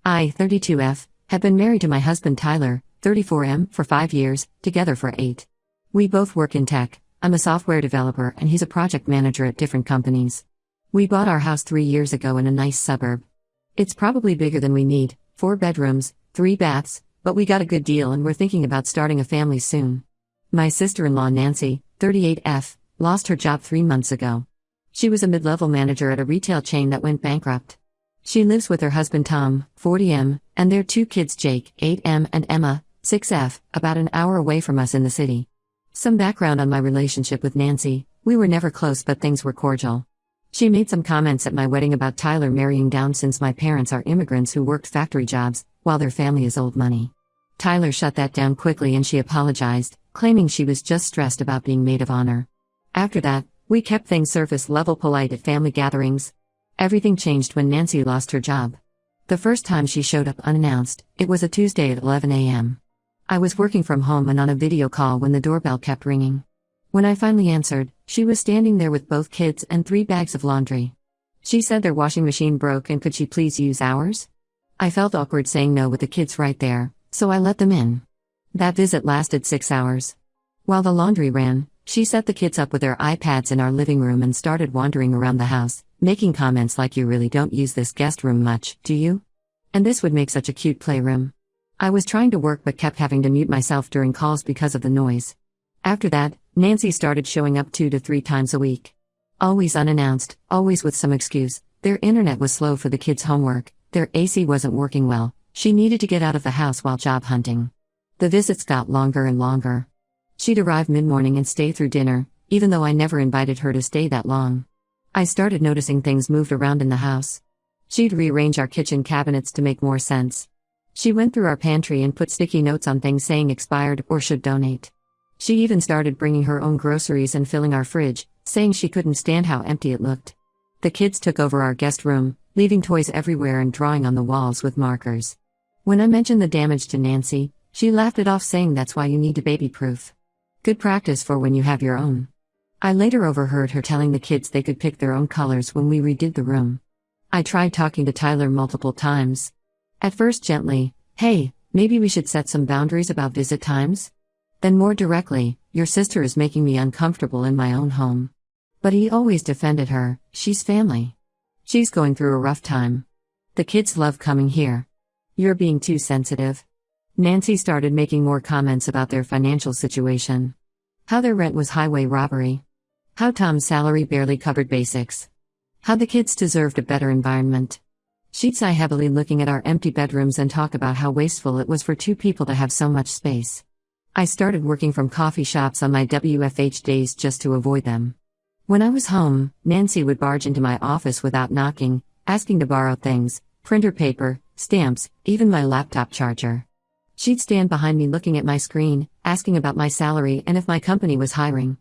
I, 32F, have been married to my husband Tyler, 34M, for 5 years, together for 8. We both work in tech. I'm a software developer and he's a project manager at different companies. We bought our house 3 years ago in a nice suburb. It's probably bigger than we need, 4 bedrooms, 3 baths, but we got a good deal and we're thinking about starting a family soon. My sister-in-law Nancy, 38F, lost her job 3 months ago. She was a mid-level manager at a retail chain that went bankrupt. She lives with her husband Tom, 40M, and their 2 kids Jake, 8M, and Emma, 6F, about an hour away from us in the city. Some background on my relationship with Nancy: we were never close but things were cordial. She made some comments at my wedding about Tyler marrying down since my parents are immigrants who worked factory jobs, while their family is old money. Tyler shut that down quickly and she apologized, claiming she was just stressed about being maid of honor. After that, we kept things surface level polite at family gatherings. Everything changed when Nancy lost her job. The first time she showed up unannounced, it was a Tuesday at 11 a.m. I was working from home and on a video call when the doorbell kept ringing. When I finally answered, she was standing there with both kids and 3 bags of laundry. She said their washing machine broke and could she please use ours? I felt awkward saying no with the kids right there, so I let them in. That visit lasted 6 hours. While the laundry ran, she set the kids up with their iPads in our living room and started wandering around the house, making comments like, "You really don't use this guest room much, do you? And this would make such a cute playroom." I was trying to work but kept having to mute myself during calls because of the noise. After that, Nancy started showing up 2 to 3 times a week. Always unannounced, always with some excuse. Their internet was slow for the kids' homework, their AC wasn't working well, she needed to get out of the house while job hunting. The visits got longer and longer. She'd arrive mid-morning and stay through dinner, even though I never invited her to stay that long. I started noticing things moved around in the house. She'd rearrange our kitchen cabinets to make more sense. She went through our pantry and put sticky notes on things saying expired or should donate. She even started bringing her own groceries and filling our fridge, saying she couldn't stand how empty it looked. The kids took over our guest room, leaving toys everywhere and drawing on the walls with markers. When I mentioned the damage to Nancy, she laughed it off, saying that's why you need to baby-proof. Good practice for when you have your own. I later overheard her telling the kids they could pick their own colors when we redid the room. I tried talking to Tyler multiple times. At first gently, "Hey, maybe we should set some boundaries about visit times?" Then more directly, "Your sister is making me uncomfortable in my own home." But he always defended her, "She's family. She's going through a rough time. The kids love coming here. You're being too sensitive." Nancy started making more comments about their financial situation. How their rent was highway robbery. How Tom's salary barely covered basics. How the kids deserved a better environment. She'd sigh heavily looking at our empty bedrooms and talk about how wasteful it was for 2 people to have so much space. I started working from coffee shops on my WFH days just to avoid them. When I was home, Nancy would barge into my office without knocking, asking to borrow things: printer paper, stamps, even my laptop charger. She'd stand behind me looking at my screen, asking about my salary and if my company was hiring.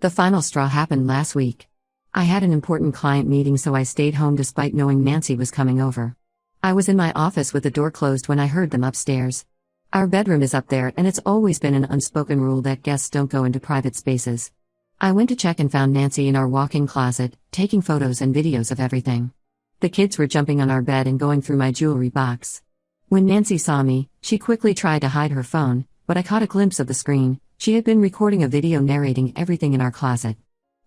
The final straw happened last week. I had an important client meeting, so I stayed home despite knowing Nancy was coming over. I was in my office with the door closed when I heard them upstairs. Our bedroom is up there and it's always been an unspoken rule that guests don't go into private spaces. I went to check and found Nancy in our walk-in closet, taking photos and videos of everything. The kids were jumping on our bed and going through my jewelry box. When Nancy saw me, she quickly tried to hide her phone, but I caught a glimpse of the screen. She had been recording a video narrating everything in our closet.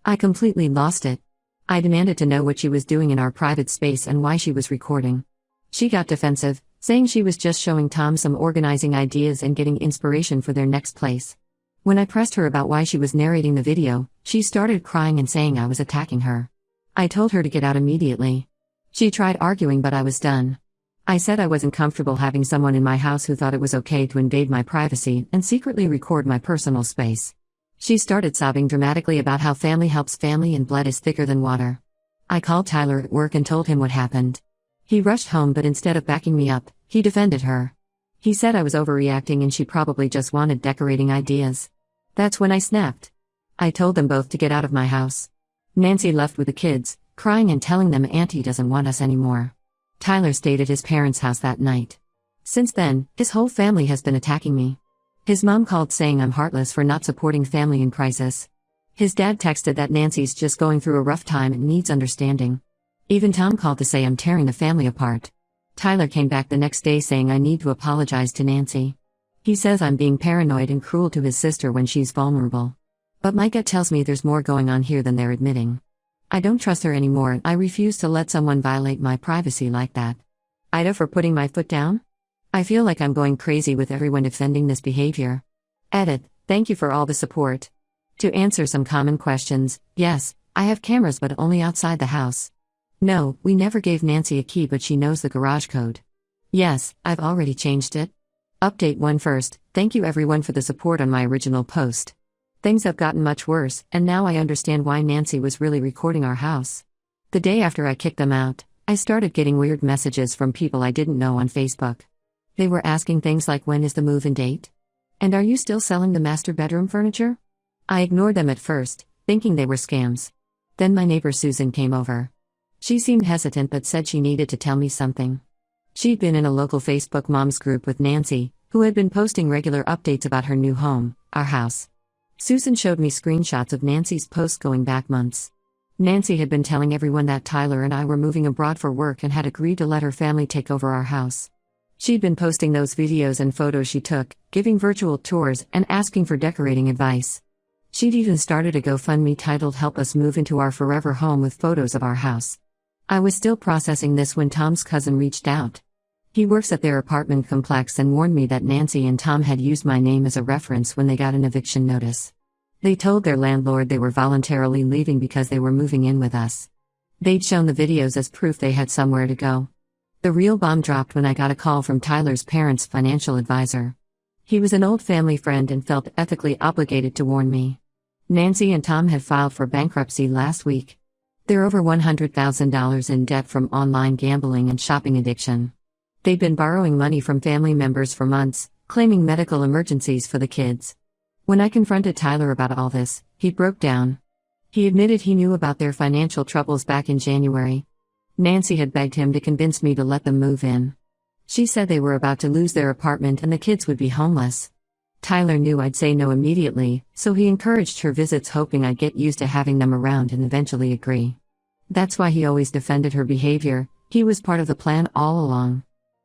I completely lost it. I demanded to know what she was doing in our private space and why she was recording. She got defensive, saying she was just showing Tom some organizing ideas and getting inspiration for their next place. When I pressed her about why she was narrating the video, she started crying and saying I was attacking her. I told her to get out immediately. She tried arguing, but I was done. I said I wasn't comfortable having someone in my house who thought it was okay to invade my privacy and secretly record my personal space. She started sobbing dramatically about how family helps family and blood is thicker than water. I called Tyler at work and told him what happened. He rushed home, but instead of backing me up, he defended her. He said I was overreacting and she probably just wanted decorating ideas. That's when I snapped. I told them both to get out of my house. Nancy left with the kids, crying and telling them Auntie doesn't want us anymore. Tyler stayed at his parents' house that night. Since then, his whole family has been attacking me. His mom called saying I'm heartless for not supporting family in crisis. His dad texted that Nancy's just going through a rough time and needs understanding. Even Tom called to say I'm tearing the family apart. Tyler came back the next day saying I need to apologize to Nancy. He says I'm being paranoid and cruel to his sister when she's vulnerable. But my gut tells me there's more going on here than they're admitting. I don't trust her anymore and I refuse to let someone violate my privacy like that. Ida for putting my foot down? I feel like I'm going crazy with everyone defending this behavior. Edit, thank you for all the support. To answer some common questions, yes, I have cameras but only outside the house. No, we never gave Nancy a key but she knows the garage code. Yes, I've already changed it. Update 1 first, thank you everyone for the support on my original post. Things have gotten much worse, and now I understand why Nancy was really recording our house. The day after I kicked them out, I started getting weird messages from people I didn't know on Facebook. They were asking things like when is the move-in date? And are you still selling the master bedroom furniture? I ignored them at first, thinking they were scams. Then my neighbor Susan came over. She seemed hesitant but said she needed to tell me something. She'd been in a local Facebook moms group with Nancy, who had been posting regular updates about her new home, our house. Susan showed me screenshots of Nancy's posts going back months. Nancy had been telling everyone that Tyler and I were moving abroad for work and had agreed to let her family take over our house. She'd been posting those videos and photos she took, giving virtual tours, and asking for decorating advice. She'd even started a GoFundMe titled Help Us Move Into Our Forever Home with photos of our house. I was still processing this when Tom's cousin reached out. He works at their apartment complex and warned me that Nancy and Tom had used my name as a reference when they got an eviction notice. They told their landlord they were voluntarily leaving because they were moving in with us. They'd shown the videos as proof they had somewhere to go. The real bomb dropped when I got a call from Tyler's parents' financial advisor. He was an old family friend and felt ethically obligated to warn me. Nancy and Tom had filed for bankruptcy last week. They're over $100,000 in debt from online gambling and shopping addiction. They'd been borrowing money from family members for months, claiming medical emergencies for the kids. When I confronted Tyler about all this, he broke down. He admitted he knew about their financial troubles back in January. Nancy had begged him to convince me to let them move in. She said they were about to lose their apartment and the kids would be homeless. Tyler knew I'd say no immediately, so he encouraged her visits hoping I'd get used to having them around and eventually agree. That's why he always defended her behavior. He was part of the plan all along.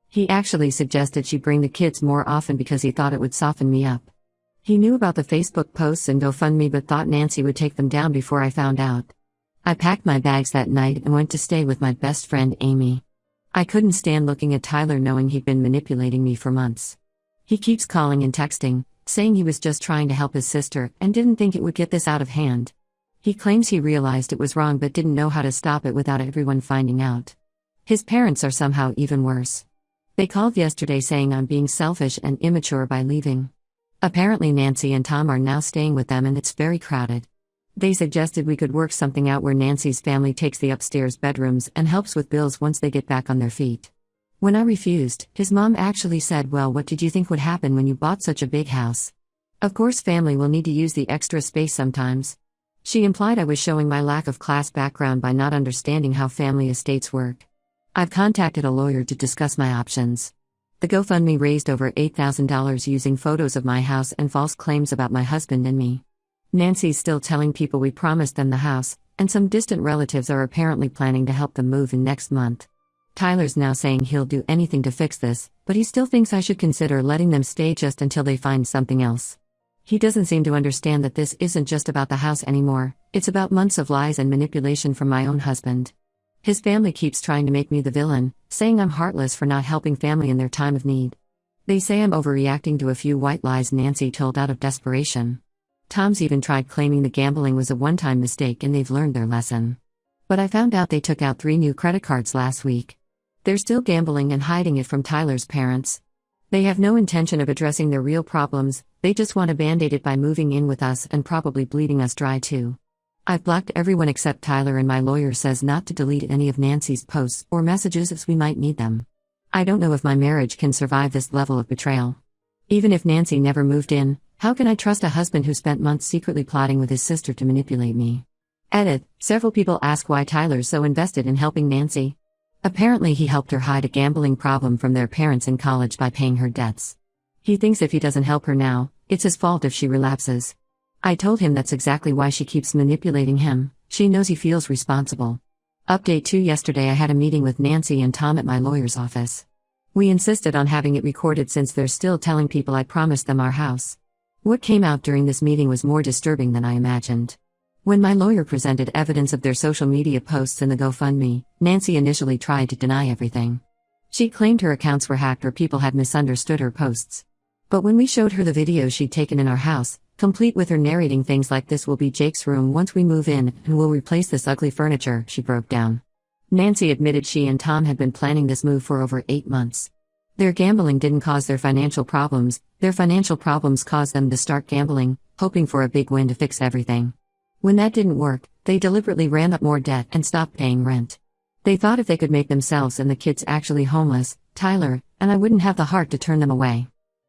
He actually suggested she bring the kids more often because he thought it would soften me up. He knew about the Facebook posts and GoFundMe but thought Nancy would take them down before I found out. I packed my bags that night and went to stay with my best friend Amy. I couldn't stand looking at Tyler knowing he'd been manipulating me for months. He keeps calling and texting, saying he was just trying to help his sister and didn't think it would get this out of hand. He claims he realized it was wrong but didn't know how to stop it without everyone finding out. His parents are somehow even worse. They called yesterday saying I'm being selfish and immature by leaving. Apparently Nancy and Tom are now staying with them and it's very crowded. They suggested we could work something out where Nancy's family takes the upstairs bedrooms and helps with bills once they get back on their feet. When I refused, his mom actually said, "Well, what did you think would happen when you bought such a big house? Of course family will need to use the extra space sometimes." She implied I was showing my lack of class background by not understanding how family estates work. I've contacted a lawyer to discuss my options. The GoFundMe raised over $8,000 using photos of my house and false claims about my husband and me. Nancy's still telling people we promised them the house, and some distant relatives are apparently planning to help them move in next month. Tyler's now saying he'll do anything to fix this, but he still thinks I should consider letting them stay just until they find something else. He doesn't seem to understand that this isn't just about the house anymore, it's about months of lies and manipulation from my own husband. His family keeps trying to make me the villain, saying I'm heartless for not helping family in their time of need. They say I'm overreacting to a few white lies Nancy told out of desperation. Tom's even tried claiming the gambling was a one-time mistake and they've learned their lesson. But I found out they took out 3 new credit cards last week. They're still gambling and hiding it from Tyler's parents. They have no intention of addressing their real problems, they just want to band-aid it by moving in with us and probably bleeding us dry too. I've blocked everyone except Tyler and my lawyer says not to delete any of Nancy's posts or messages as we might need them. I don't know if my marriage can survive this level of betrayal. Even if Nancy never moved in, how can I trust a husband who spent months secretly plotting with his sister to manipulate me? Edit, several people ask why Tyler's so invested in helping Nancy. Apparently he helped her hide a gambling problem from their parents in college by paying her debts. He thinks if he doesn't help her now, it's his fault if she relapses. I told him that's exactly why she keeps manipulating him, she knows he feels responsible. Update 2. Yesterday I had a meeting with Nancy and Tom at my lawyer's office. We insisted on having it recorded since they're still telling people I promised them our house. What came out during this meeting was more disturbing than I imagined. When my lawyer presented evidence of their social media posts in the Gofundme, Nancy initially tried to deny everything. She claimed her accounts were hacked or people had misunderstood her posts. But when we showed her the videos she'd taken in our house, complete with her narrating things like "This will be Jake's room once we move in, and we'll replace this ugly furniture," she broke down. Nancy admitted she and Tom had been planning this move for over 8 months. Their gambling didn't cause their financial problems caused them to start gambling, hoping for a big win to fix everything. When that didn't work, they deliberately ran up more debt and stopped paying rent. They thought if they could make themselves and the kids actually homeless, Tyler and I wouldn't have the heart to turn them away.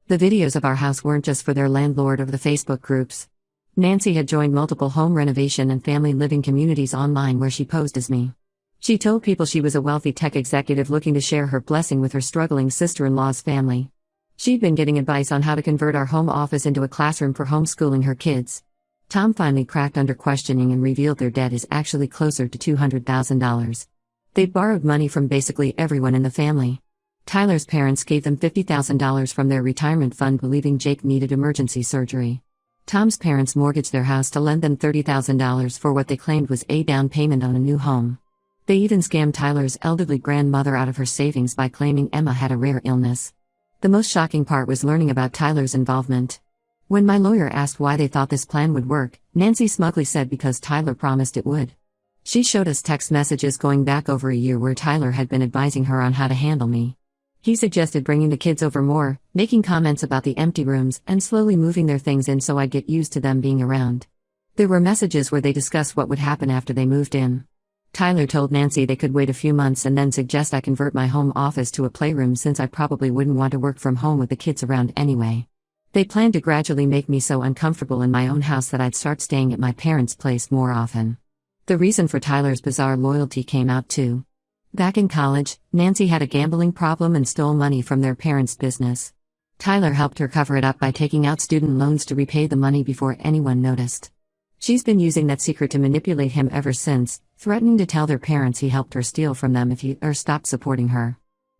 The videos of our house weren't just for their landlord or the Facebook groups. Nancy had joined multiple home renovation and family living communities online where she posed as me. She told people she was a wealthy tech executive looking to share her blessing with her struggling sister-in-law's family. She'd been getting advice on how to convert our home office into a classroom for homeschooling her kids. Tom finally cracked under questioning and revealed their debt is actually closer to $200,000. They'd borrowed money from basically everyone in the family. Tyler's parents gave them $50,000 from their retirement fund believing Jake needed emergency surgery. Tom's parents mortgaged their house to lend them $30,000 for what they claimed was a down payment on a new home. They even scammed Tyler's elderly grandmother out of her savings by claiming Emma had a rare illness. The most shocking part was learning about Tyler's involvement. When my lawyer asked why they thought this plan would work, Nancy smugly said because Tyler promised it would. She showed us text messages going back over a year where Tyler had been advising her on how to handle me. He suggested bringing the kids over more, making comments about the empty rooms, and slowly moving their things in so I'd get used to them being around. There were messages where they discussed what would happen after they moved in. Tyler told Nancy they could wait a few months and then suggest I convert my home office to a playroom since I probably wouldn't want to work from home with the kids around anyway. They planned to gradually make me so uncomfortable in my own house that I'd start staying at my parents' place more often. The reason for Tyler's bizarre loyalty came out too. Back in college, Nancy had a gambling problem and stole money from their parents' business. Tyler helped her cover it up by taking out student loans to repay the money before anyone noticed. She's been using that secret to manipulate him ever since, threatening to tell their parents he helped her steal from them if he stopped supporting her.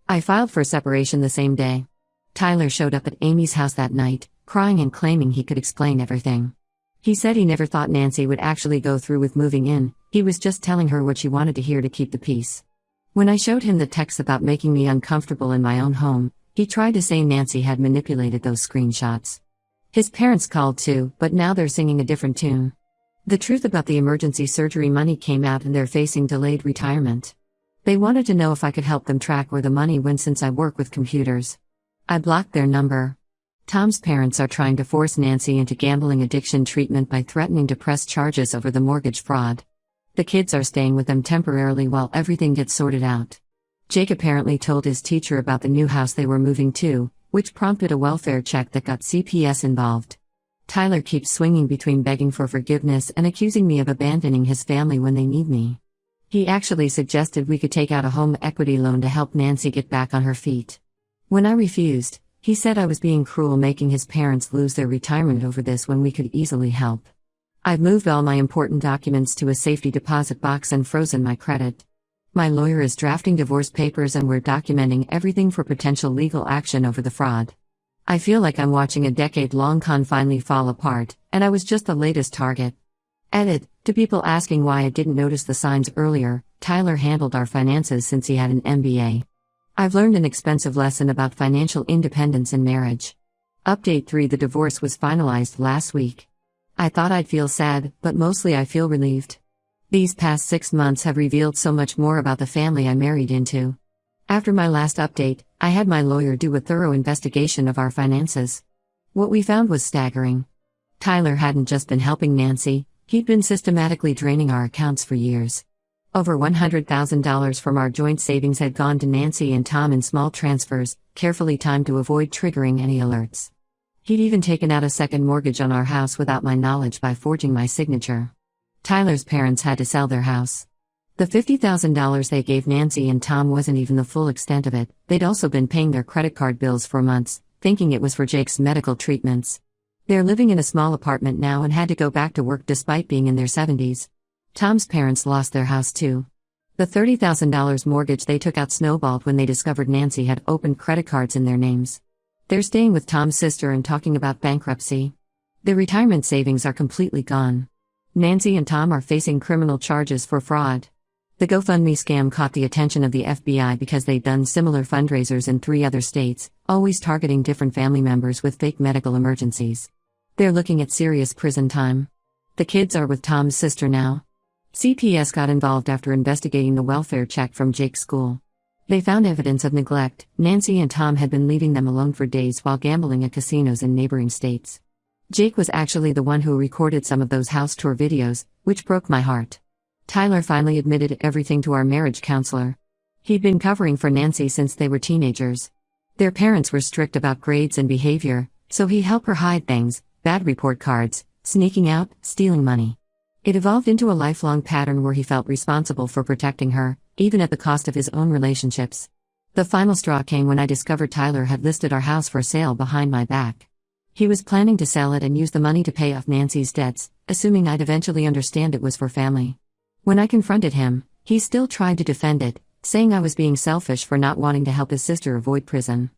I filed for separation the same day. Tyler showed up at Amy's house that night, crying and claiming he could explain everything. He said he never thought Nancy would actually go through with moving in, he was just telling her what she wanted to hear to keep the peace. When I showed him the texts about making me uncomfortable in my own home, he tried to say Nancy had manipulated those screenshots. His parents called too, but now they're singing a different tune. The truth about the emergency surgery money came out and they're facing delayed retirement. They wanted to know if I could help them track where the money went since I work with computers. I blocked their number. Tom's parents are trying to force Nancy into gambling addiction treatment by threatening to press charges over the mortgage fraud. The kids are staying with them temporarily while everything gets sorted out. Jake apparently told his teacher about the new house they were moving to, which prompted a welfare check that got CPS involved. Tyler keeps swinging between begging for forgiveness and accusing me of abandoning his family when they need me. He actually suggested we could take out a home equity loan to help Nancy get back on her feet. When I refused, he said I was being cruel making his parents lose their retirement over this when we could easily help. I've moved all my important documents to a safety deposit box and frozen my credit. My lawyer is drafting divorce papers and we're documenting everything for potential legal action over the fraud. I feel like I'm watching a decade-long con finally fall apart, and I was just the latest target. Edit, to people asking why I didn't notice the signs earlier, Tyler handled our finances since he had an MBA. I've learned an expensive lesson about financial independence in marriage. Update 3. The divorce was finalized last week. I thought I'd feel sad, but mostly I feel relieved. These past 6 months have revealed so much more about the family I married into. After my last update, I had my lawyer do a thorough investigation of our finances. What we found was staggering. Tyler hadn't just been helping Nancy, he'd been systematically draining our accounts for years. Over $100,000 from our joint savings had gone to Nancy and Tom in small transfers, carefully timed to avoid triggering any alerts. He'd even taken out a second mortgage on our house without my knowledge by forging my signature. Tyler's parents had to sell their house. The $50,000 they gave Nancy and Tom wasn't even the full extent of it, they'd also been paying their credit card bills for months, thinking it was for Jake's medical treatments. They're living in a small apartment now and had to go back to work despite being in their 70s. Tom's parents lost their house too. The $30,000 mortgage they took out snowballed when they discovered Nancy had opened credit cards in their names. They're staying with Tom's sister and talking about bankruptcy. Their retirement savings are completely gone. Nancy and Tom are facing criminal charges for fraud. The Gofundme scam caught the attention of the FBI because they'd done similar fundraisers in 3 other states, always targeting different family members with fake medical emergencies. They're looking at serious prison time. The kids are with Tom's sister now. CPS got involved after investigating the welfare check from Jake's school. They found evidence of neglect. Nancy and Tom had been leaving them alone for days while gambling at casinos in neighboring states. Jake was actually the one who recorded some of those house tour videos, which broke my heart. Tyler finally admitted everything to our marriage counselor. He'd been covering for Nancy since they were teenagers. Their parents were strict about grades and behavior, so he helped her hide things, bad report cards, sneaking out, stealing money. It evolved into a lifelong pattern where he felt responsible for protecting her, even at the cost of his own relationships. The final straw came when I discovered Tyler had listed our house for sale behind my back. He was planning to sell it and use the money to pay off Nancy's debts, assuming I'd eventually understand it was for family. When I confronted him, he still tried to defend it, saying I was being selfish for not wanting to help his sister avoid prison.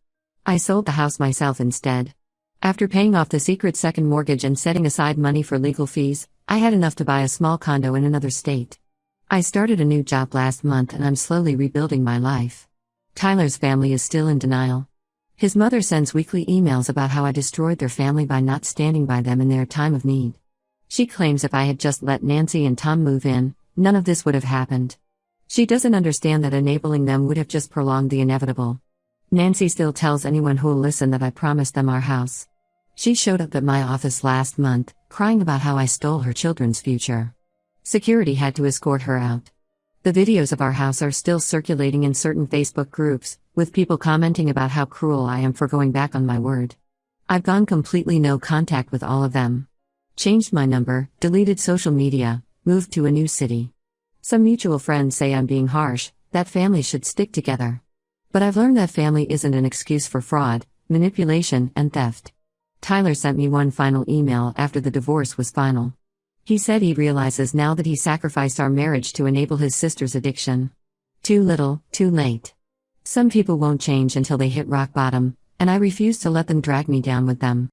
I sold the house myself instead. After paying off the secret second mortgage and setting aside money for legal fees, I had enough to buy a small condo in another state. I started a new job last month and I'm slowly rebuilding my life. Tyler's family is still in denial. His mother sends weekly emails about how I destroyed their family by not standing by them in their time of need. She claims if I had just let Nancy and Tom move in, none of this would have happened. She doesn't understand that enabling them would have just prolonged the inevitable. Nancy still tells anyone who'll listen that I promised them our house. She showed up at my office last month, crying about how I stole her children's future. Security had to escort her out. The videos of our house are still circulating in certain Facebook groups, with people commenting about how cruel I am for going back on my word. I've gone completely no contact with all of them. Changed my number, deleted social media, moved to a new city. Some mutual friends say I'm being harsh, that families should stick together. But I've learned that family isn't an excuse for fraud, manipulation, and theft. Tyler sent me one final email after the divorce was final. He said he realizes now that he sacrificed our marriage to enable his sister's addiction. Too little, too late. Some people won't change until they hit rock bottom, and I refuse to let them drag me down with them.